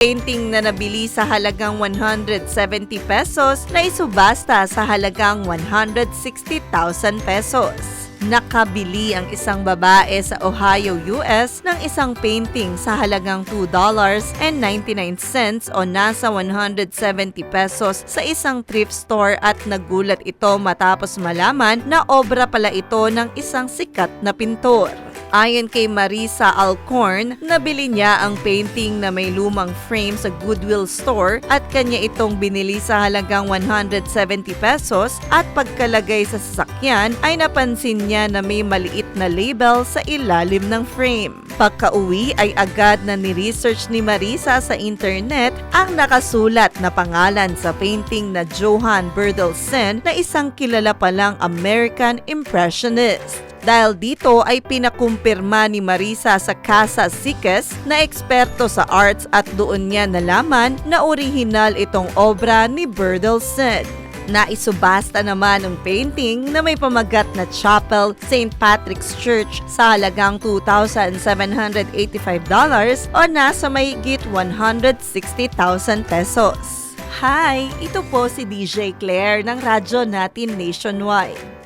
Painting na nabili sa halagang 170 pesos na isubasta sa halagang 160,000 pesos. Nakabili ang isang babae sa Ohio, US ng isang painting sa halagang $2.99 o nasa 170 pesos sa isang thrift store at nagulat ito matapos malaman na obra pala ito ng isang sikat na pintor. Ayon kay Marisa Alcorn, nabili niya ang painting na may lumang frame sa Goodwill store at kanya itong binili sa halagang 170 pesos at pagkalagay sa sasakyan ay napansin niya na may maliit na label sa ilalim ng frame. Pagka-uwi ay agad na ni-research ni Marisa sa internet ang nakasulat na pangalan sa painting na Johann Bertelsen na isang kilala palang American Impressionist. Dahil dito ay pinakumpirma ni Marisa sa Casa Sikes na eksperto sa arts at doon niya nalaman na orihinal itong obra ni Bertelsen. Naisubasta naman ang painting na may pamagat na Chapel St. Patrick's Church sa halagang $2,785 o nasa mahigit 160,000 pesos. Hi! Ito po si DJ Claire ng Radyo Natin Nationwide.